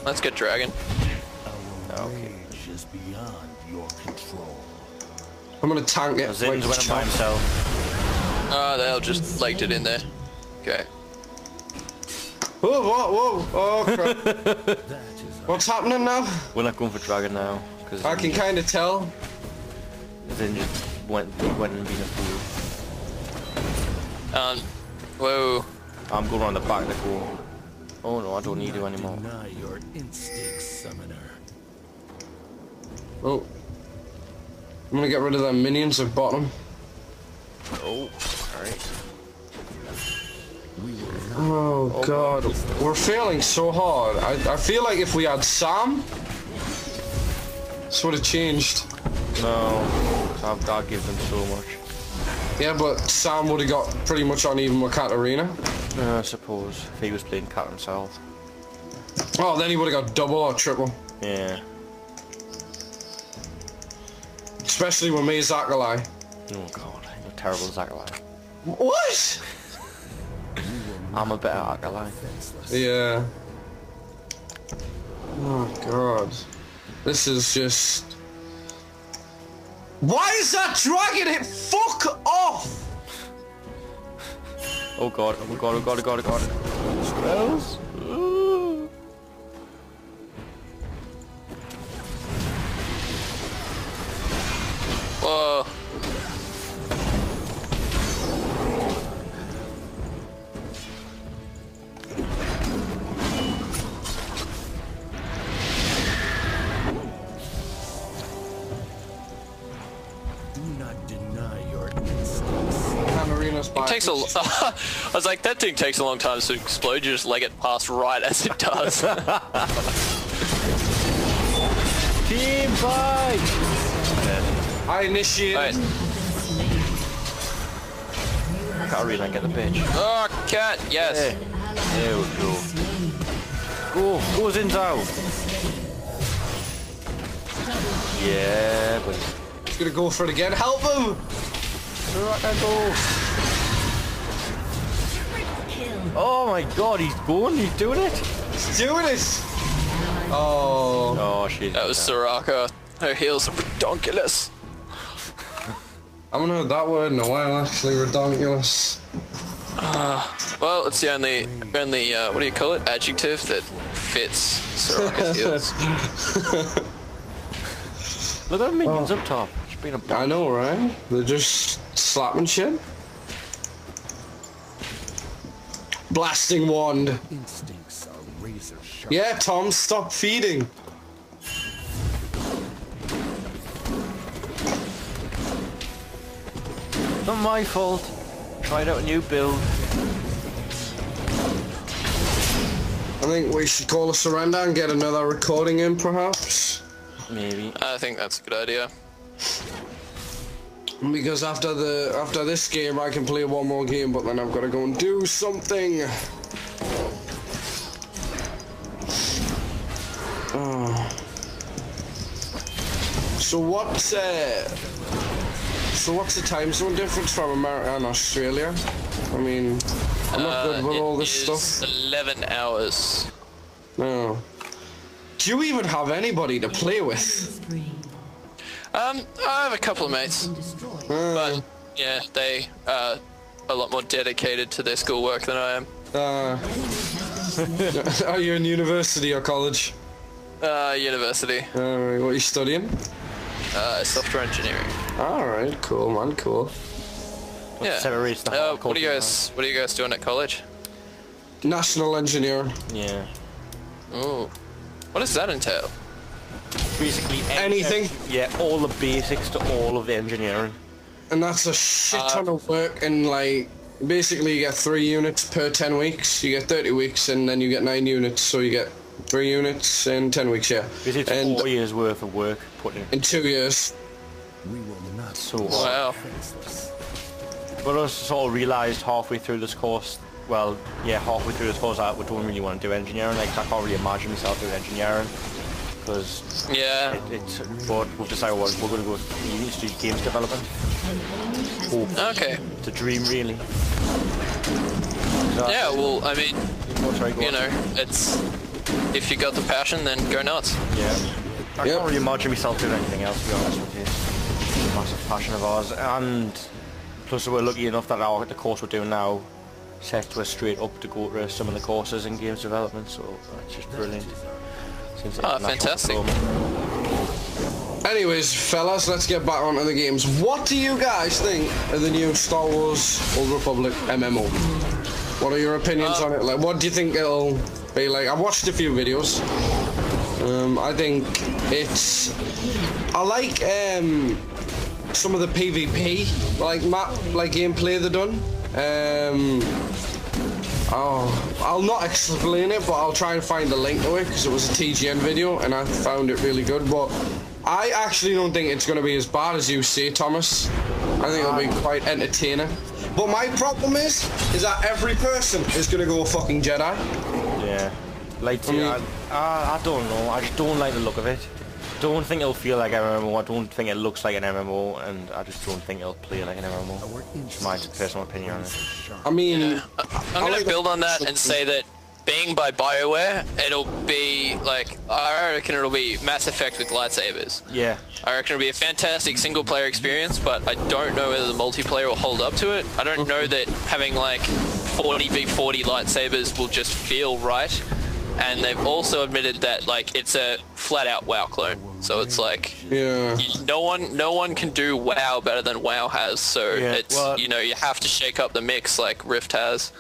Let's get dragon. Okay. Is beyond your control. I'm gonna tank it. Zin's went by himself. They'll just legged it in there. Okay. Whoa, whoa, whoa! Oh crap! What's happening now? We're not going for dragon now. Cause I can kind of tell. Zin just went and been a fool. Whoa. I'm going around the back of the core. Oh no, I don't need you anymore. Deny your instincts, summoner. Oh. I'm gonna get rid of them minions at bottom. Oh, alright. Oh god, we're failing so hard. I feel like if we had Sam, this would have changed. No, I'll give them so much. Yeah, but Sam would have got pretty much uneven with Katarina. I suppose, if he was playing cat himself. Oh, then he would have got double or triple. Yeah. Especially with me, Zachary. Oh god, I'm a terrible Zachary. What? I'm a better Zachary. Yeah. Oh god. This is just... Why is that dragon hit? Fuck off! Oh god, oh god, oh god, oh god, oh god. Spells? Whoa. Do not deny your instincts. Katarina's back. It takes a I was like, that thing takes a long time to explode. You just leg it past right as it does. Team fight! I initiate. Right. Katarina, get the bitch. Oh, cat, yes. Hey. There we go. Go Zin's out. Yeah, but He's gonna go for it again. Help him! Rock and go. Oh my god, he's going, he's doing it. He's doing it! Oh. Oh shit. That was Soraka. Her heels are redonkulous. I haven't heard that word in a while, actually, redonkulous. Well, it's the only what do you call it? Adjective that fits Soraka's heels. Look at the minions up top. It's been a I know, right? They're just slapping shit. Blasting wand. Instincts are razor sharp. Yeah, Tom, stop feeding. Not my fault. Tried out a new build. I think we should call a surrender and get another recording in, perhaps. Maybe. I think that's a good idea. Because after this game, I can play one more game, but then I've got to go and do something. Oh. So what's the time zone difference from America and Australia? I mean, I'm not good with all this stuff. 11 hours. No. Do you even have anybody to play with? I have a couple of mates, but yeah, they are a lot more dedicated to their schoolwork than I am. Are you in university or college? University. Alright, what are you studying? Software engineering. Alright, cool man, cool. Yeah. What are you guys doing at college? National engineer. Yeah. Ooh. What does that entail? Basically Anything. Yeah, all the basics to all of the engineering. And that's a shit ton of work, and like, basically you get 3 units per 10 weeks. You get 30 weeks and then you get 9 units, so you get 3 units in 10 weeks, yeah. It's And 4 years worth of work put in. 2 years. We will not So Wow. faceless. but I sort of realised halfway through this course, well, yeah, halfway through this course, I don't really want to do engineering. Like, I can't really imagine myself doing engineering because Yeah. but we've decided we're going to go uni to do games development. Hope. Okay. It's a dream, really. So Yeah. Well, I mean, sorry, go you on. know, it's if you got the passion, then go nuts. Yeah. I Yep. can't really imagine myself doing anything else, to be honest with you. It's a massive passion of ours, and plus we're lucky enough that the course we're doing now sets us straight up to go to some of the courses in games development, so it's just brilliant. Since Ah, international fantastic. diploma. Anyways, fellas, let's get back onto the games. What do you guys think of the new Star Wars Old Republic MMO? What are your opinions on it? Like, what do you think it'll be like? I've watched a few videos. I think it's... I like some of the PvP, like gameplay they've done. I'll not explain it, but I'll try and find the link to it because it was a TGN video and I found it really good. But I actually don't think it's going to be as bad as you say, Thomas. I think it'll be quite entertaining. But my problem is that every person is going to go fucking Jedi. Yeah. Like, I don't know. I just don't like the look of it. Don't think it'll feel like an MMO. I don't think it looks like an MMO, and I just don't think it'll play like an MMO. It's my personal opinion on it. I mean, I'm going to build on that and say that being by BioWare, it'll be like, I reckon it'll be Mass Effect with lightsabers. Yeah. I reckon it'll be a fantastic single player experience, but I don't know whether the multiplayer will hold up to it. I don't know that having like 40v40 lightsabers will just feel right. And they've also admitted that like it's a flat out WoW clone. So it's like no one can do WoW better than WoW has. So it's you know, you have to shake up the mix like Rift has.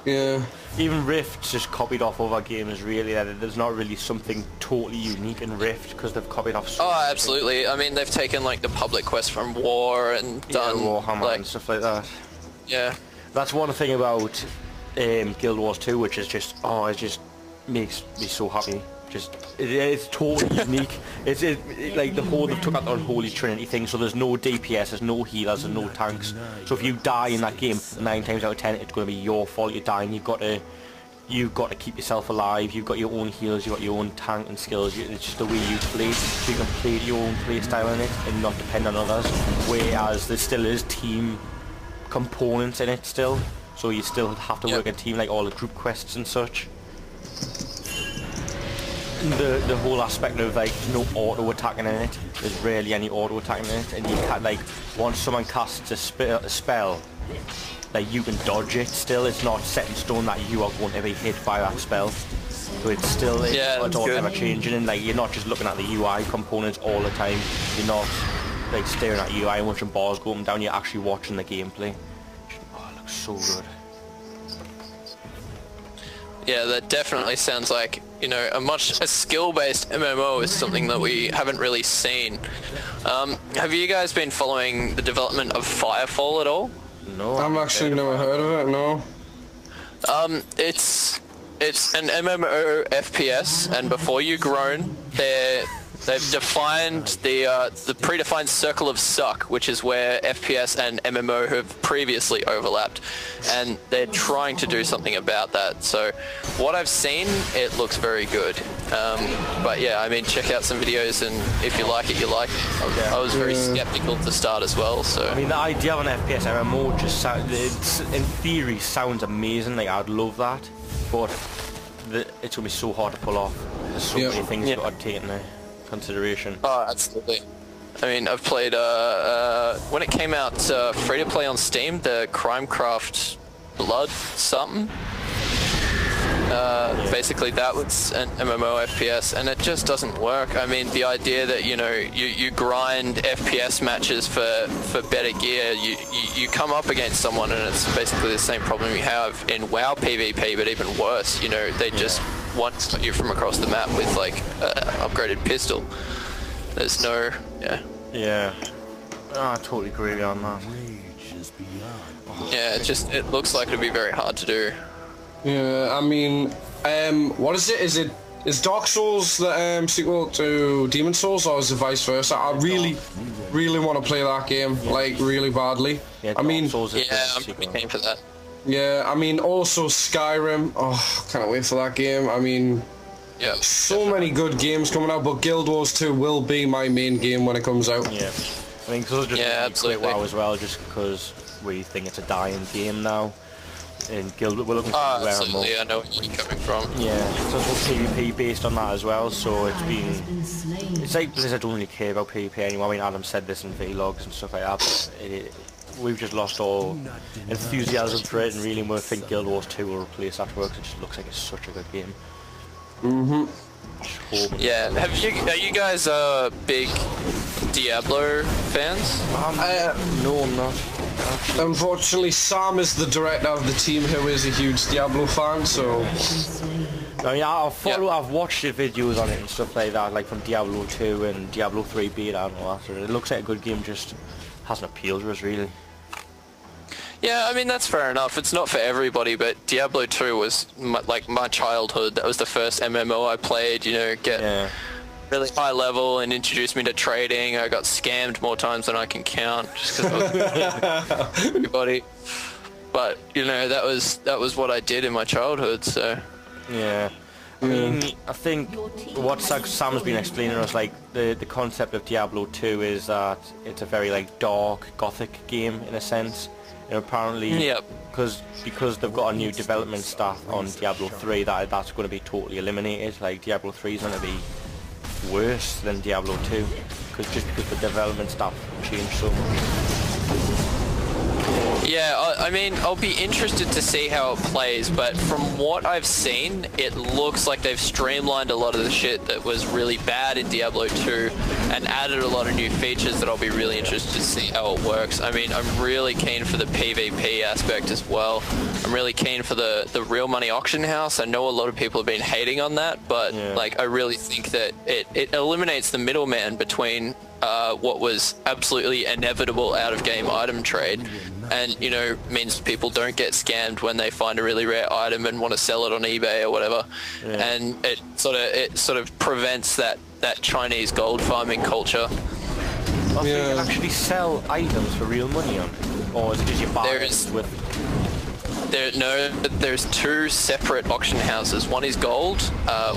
Yeah. Even Rift just copied off other games, really. There's not really something totally unique in Rift because they've copied off. Oh, absolutely. I mean, they've taken like the public quest from War and done Warhammer like and stuff like that. Yeah. That's one thing about Guild Wars 2, which is just it just makes me so happy. Just it's totally unique. It's like the whole they've took out the unholy trinity thing. So there's no DPS, there's no healers, there's no tanks. So if you die in that game, 9 times out of 10, it's going to be your fault. You're dying. You've got to keep yourself alive. You've got your own heals. You've got your own tank and skills. It's just the way you play. So you can play your own play style in it and not depend on others. Whereas there still is team components in it still. So you still have to work in a team, like all the group quests and such. The whole aspect of like no auto attacking in it. There's rarely any auto attacking in it, and you can't like once someone casts a spell, like you can dodge it. Still, it's not set in stone that you are going to be hit by that spell. So it's still it's all ever changing, and like you're not just looking at the UI components all the time. You're not like staring at UI and watching bars go up and down. You're actually watching the gameplay. Oh, it looks so good. Yeah, that definitely sounds like, you know, a skill-based MMO is something that we haven't really seen. Have you guys been following the development of Firefall at all? No. I've actually never heard of it, no. It's an MMO FPS, and before you groan, they've defined the predefined circle of suck, which is where FPS and MMO have previously overlapped, and they're trying to do something about that. So what I've seen, it looks very good. But yeah, I mean, check out some videos, and if you like it, you like it. I was very skeptical to start as well. So I mean, the idea of an FPS MMO just in theory sounds amazing. Like I'd love that, but it's gonna be so hard to pull off. There's so many things you've got to take into consideration. Oh, absolutely. I mean, I've played, when it came out free to play on Steam, the Crimecraft Blood something. Basically that was an MMO FPS, and it just doesn't work. I mean, the idea that, you know, you grind FPS matches for better gear, you come up against someone and it's basically the same problem you have in WoW PvP, but even worse. You know, they just one-shot you from across the map with like upgraded pistol. There's no, Yeah. Oh, I totally agree with you on that. Yeah, it looks like it'd be very hard to do. Yeah, I mean, what is it? Is it Is Dark Souls the sequel to Demon Souls, or is it vice versa? I really want to play that game, like really badly. Yeah, I mean, Souls is Yeah, the I'm sequel. pretty keen for that. yeah, I mean also Skyrim. Oh, can't wait for that game. I mean, Yeah. so many good games coming out, but Guild Wars 2 will be my main game when it comes out. Yeah, I mean, because just Yeah, absolutely. WoW as well, just because we think it's a dying game now. In Guild, we're looking for Oh, more. absolutely. I know where you're coming from. Yeah, so it's all PvP based on that as well. So it's been, it's like Blizzard don't really care about PvP anymore. I mean, Adam said this in vlogs and stuff like that. But we've just lost all enthusiasm for it, and really, we think Guild Wars 2 will replace that work. It just looks like it's such a good game. Yeah. Are you guys big Diablo fans? No, I'm not. Unfortunately, Sam is the director of the team who is a huge Diablo fan, so... I mean, I've watched the videos on it and stuff like that, like from Diablo 2 and Diablo 3 beta and all that. So it looks like a good game, just hasn't appealed to us really. Yeah, I mean, that's fair enough. It's not for everybody, but Diablo 2 was my childhood. That was the first MMO I played, you know, Yeah. really high level and introduced me to trading. I got scammed more times than I can count just because everybody. But, you know, that was what I did in my childhood, so... Yeah. I mean, I think what Sam's been explaining to us, like, the concept of Diablo 2 is that it's a very, like, dark, gothic game, in a sense. And apparently, Yep. because they've got a new development staff on Diablo 3, that's going to be totally eliminated. Like, Diablo 3 is going to be worse than Diablo 2, because the development staff changed so much. Yeah, I mean, I'll be interested to see how it plays, but from what I've seen, it looks like they've streamlined a lot of the shit that was really bad in Diablo 2 and added a lot of new features that I'll be really interested to see how it works. I mean, I'm really keen for the PvP aspect as well. I'm really keen for the real money auction house. I know a lot of people have been hating on that, but like, I really think that it eliminates the middleman between what was absolutely inevitable out-of-game item trade, and, you know, means people don't get scammed when they find a really rare item and want to sell it on eBay or whatever. And it sort of prevents that Chinese gold farming culture. Also, you can actually sell items for real money on it, or is you buy it with... There's two separate auction houses. One is gold,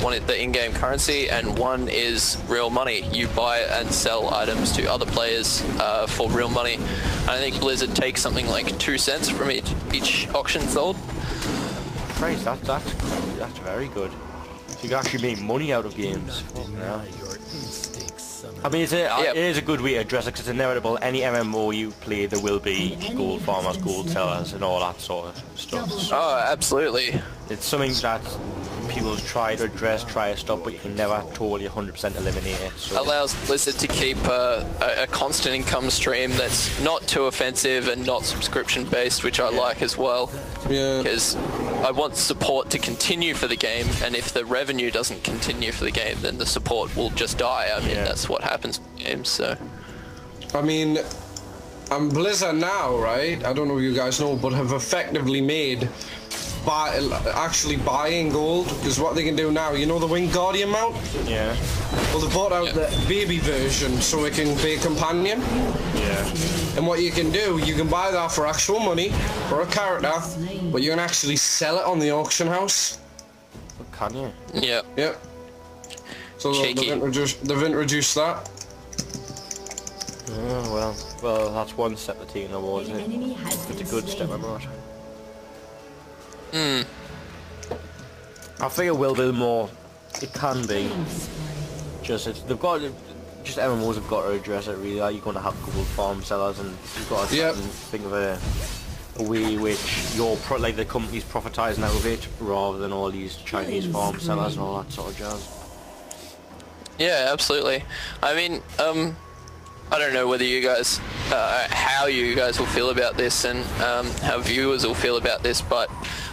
one is the in-game currency, and one is real money. You buy and sell items to other players for real money. I think Blizzard takes something like 2 cents from each auction sold. Christ, that's very good. So you can actually make money out of games. Yeah. I mean, it is a good way to address it, because it's inevitable. Any MMO you play, there will be gold farmers, gold sellers, and all that sort of stuff. Oh, absolutely. It's something that people try to address, try to stop, but you can never totally 100% eliminate it. So. Allows Blizzard to keep a constant income stream that's not too offensive and not subscription based, which I like as well. Yeah. Because I want support to continue for the game, and if the revenue doesn't continue for the game, then the support will just die. I mean, that's what happens in games, so... I mean, Blizzard now, right? I don't know if you guys know, but have effectively made actually buying gold, because what they can do now, you know the Winged Guardian mount? Yeah. Well, they bought out the baby version so it can be a companion. Yeah. And what you can do, you can buy that for actual money, for a character, but you can actually sell it on the auction house. Can you? Yeah. Yep. So they've introduced that. Oh, well, that's one step to take towards it. It's a good step, I'm not. I think it will do more. It can be. They've got MMOs have got to address it really. Like, you're going to have gold farm sellers, and you've got to think of a way which like the company's profitising out of it, rather than all these Chinese farm sellers and all that sort of jazz. Yeah, absolutely. I mean, I don't know whether you guys, how you guys will feel about this, and how viewers will feel about this, but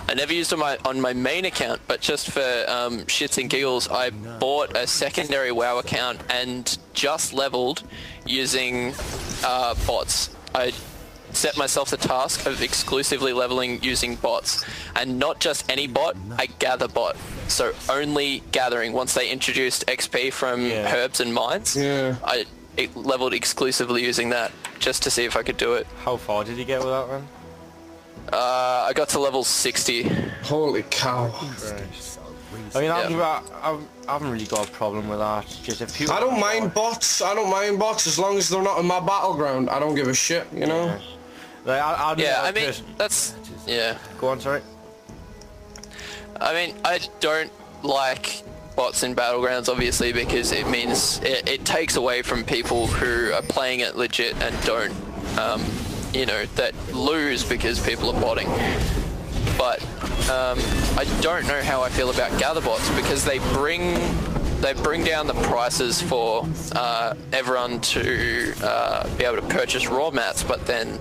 I never used it on my main account, but just for shits and giggles, I bought a secondary WoW account and just leveled using bots. I set myself the task of exclusively leveling using bots, and not just any bot, a gather bot. So only gathering. Once they introduced XP from herbs and mines, I leveled exclusively using that just to see if I could do it. How far did you get with that one? I got to level 60. Holy cow. Christ. I mean, I haven't really got a problem with that. Just if people I don't mind bots. I don't mind bots as long as they're not in my battleground. I don't give a shit, you know? Like, I mean, that's... Yeah. Go on, sorry. I mean, I don't like bots in battlegrounds, obviously, because it means it takes away from people who are playing it legit and don't, you know, that lose because people are botting. But I don't know how I feel about gather bots, because they bring down the prices for everyone to be able to purchase raw mats, but then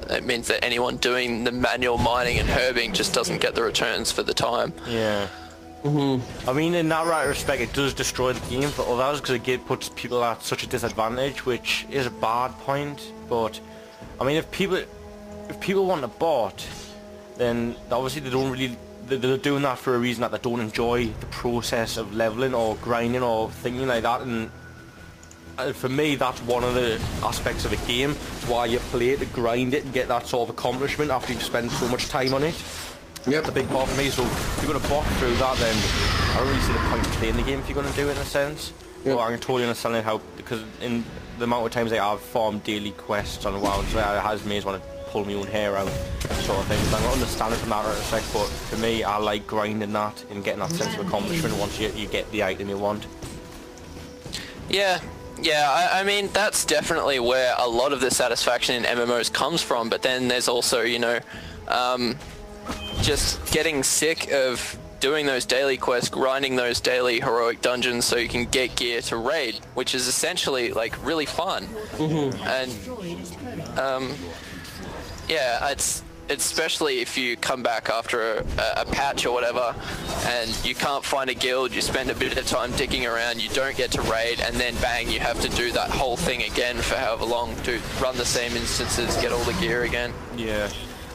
it means that anyone doing the manual mining and herbing just doesn't get the returns for the time. Yeah. I mean, in that right respect, it does destroy the game for others, because it puts people at such a disadvantage, which is a bad point. But I mean, if people want a bot, then obviously they're doing that for a reason, that they don't enjoy the process of leveling or grinding or thinking like that. And for me, that's one of the aspects of a game. It's why you play it, to grind it and get that sort of accomplishment after you've spent so much time on it. That's a big part for me. So if you're going to bot through that, then I don't really see the point of playing the game if you're going to do it, in a sense. Well, I can totally understand how, because in the amount of times I've farmed daily quests on WoW, so it has made me want to pull my own hair out, sort of thing. So I don't understand it from that respect, but for me, I like grinding that and getting that sense of accomplishment once you get the item you want. Yeah, I mean, that's definitely where a lot of the satisfaction in MMOs comes from, but then there's also, you know, just getting sick of doing those daily quests, grinding those daily heroic dungeons so you can get gear to raid, which is essentially, like, really fun. And, yeah, it's especially if you come back after a patch or whatever and you can't find a guild, you spend a bit of time digging around, you don't get to raid, and then bang, you have to do that whole thing again for however long to run the same instances, get all the gear again. Yeah,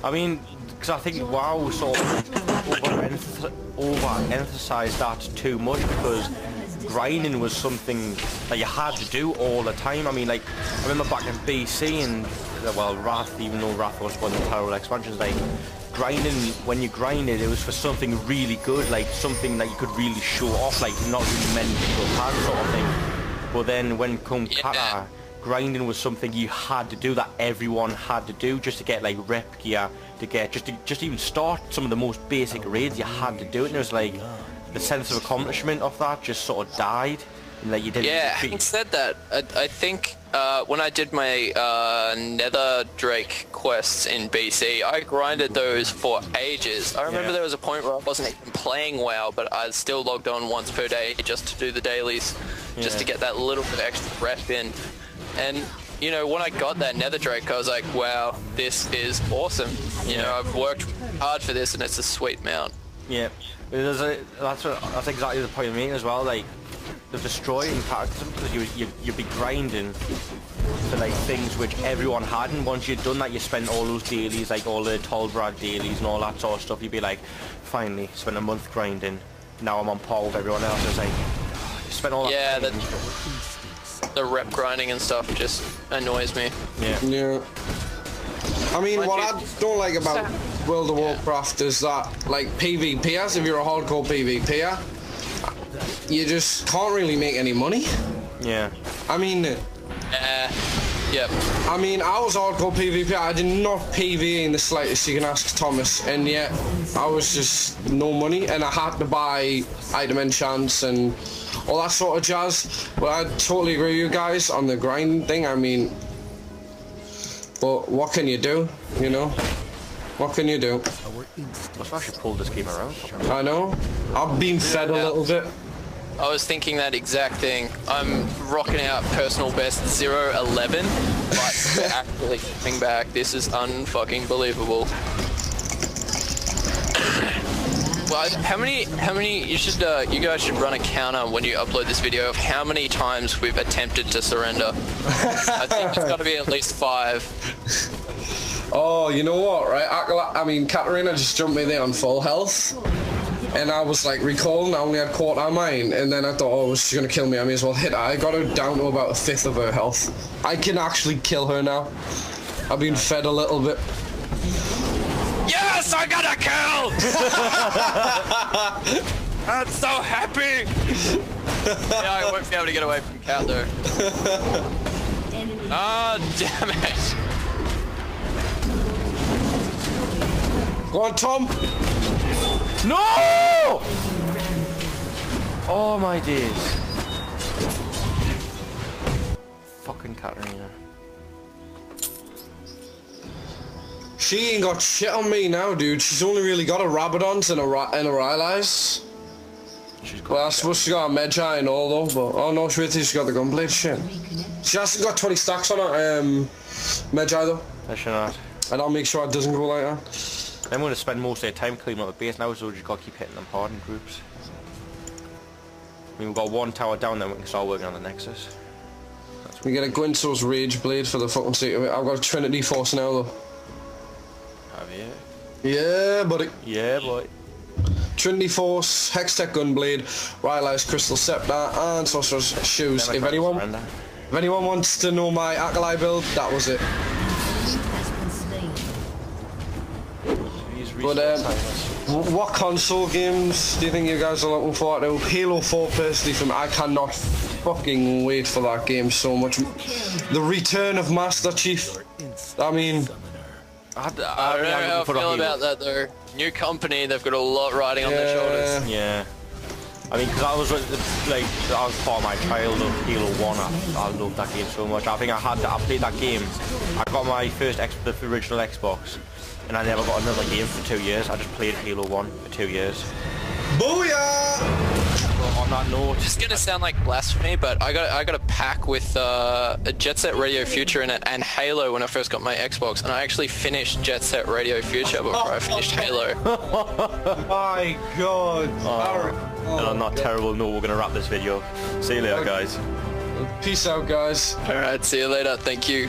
I mean, because I think WoW sort of overemphasised that too much, because grinding was something that you had to do all the time. I mean, like, I remember back in BC and, well, Wrath, even though Wrath was one of the parallel expansions, like, grinding, when you grinded, it was for something really good, like something that you could really show off, like not really many people had, sort of thing. But then when come Kata, grinding was something you had to do, that everyone had to do, just to get like rep gear, to get just even start some of the most basic raids. You had to do it, and it was like the sense of accomplishment of that just sort of died. And like you didn't. Yeah, having said that, I think when I did my Nether Drake quests in BC, I grinded those for ages. I remember there was a point where I wasn't even playing WoW, but I still logged on once per day just to do the dailies, just to get that little bit extra rep in. And you know, when I got that Nether Drake, I was like, wow, this is awesome. You know, I've worked hard for this, and it's a sweet mount. Yeah, that's exactly the point I'm making as well. Like, the destroying characters, because you'd be grinding for like things which everyone had, and once you'd done that, you spent all those dailies, like all the Tolbrad dailies and all that sort of stuff. You'd be like, finally, spent a month grinding. Now I'm on par with everyone else. It's like, you spent all that. Yeah, the rep grinding and stuff just annoys me. Yeah. I mean, what I don't like about World of Warcraft is that, like, PvPers, if you're a hardcore PvPer, you just can't really make any money. Yeah. I mean... Yep. I mean, I was hardcore PvP. I did not PvE in the slightest. You can ask Thomas. And yet, I was just no money, and I had to buy item enchants and all that sort of jazz. But I totally agree with you guys on the grind thing. I mean, but what can you do? You know, what can you do? I've actually pulled this game around. I know. I've been fed a little bit. I was thinking that exact thing. I'm rocking out personal best 0-11, but we're actually coming back. This is unfucking believable. Well, how many? You guys should run a counter when you upload this video of how many times we've attempted to surrender. I think it's got to be at least 5. Oh, you know what, right? I mean, Katarina just jumped me there on full health. And I was like recalling, I only had quarter of mine, and then I thought, oh, she's gonna kill me, I may as well hit her. I got her down to about 1/5 of her health. I can actually kill her now. I've been fed a little bit. Yes, I got a kill! I'm so happy! Yeah, I won't be able to get away from Cat though. Ah, damn it! Go on, Tom! No! Oh my days. Fucking Katarina. She ain't got shit on me now, dude. She's only really got a Rabadons and a Rylai's. Well, I suppose she got a Medjay and all though, but oh no, she's got the gunblade shit. She hasn't got 20 stacks on her Medjay though. I should not. And I'll make sure it doesn't go like that. I'm going to spend most of their time cleaning up the base now, so we just got to keep hitting them hard in groups. I mean, we've got one tower down, then we can start working on the Nexus. We get a Gwynso's Rage Blade for the fucking sake of it. I've got a Trinity Force now though. Have you? Yeah, buddy. Yeah, boy. Trinity Force, Hextech Gunblade, Rylai's Crystal Scepter, and Sorcerer's Shoes. If anyone wants to know my Acolyte build, that was it. But what console games do you think you guys are looking forward to? Halo 4 personally, for me, I cannot fucking wait for that game so much. The return of Master Chief. I mean, I don't know how I feel about that though. New company, they've got a lot riding on their shoulders. Yeah. I mean, because I was like, I was part of my childhood, Halo 1. I loved that game so much. I think I played that game. I got my first the original Xbox, and I never got another game for 2 years. I just played Halo 1 for 2 years. booyah! But on that note, It's gonna sound like blasphemy, but I got a pack with a Jet Set Radio Future in it and Halo when I first got my Xbox, and I actually finished Jet Set Radio Future before I finished Halo. My God. and on that terrible note, we're gonna wrap this video. See you later, guys. Peace out, guys. Alright, see you later, thank you.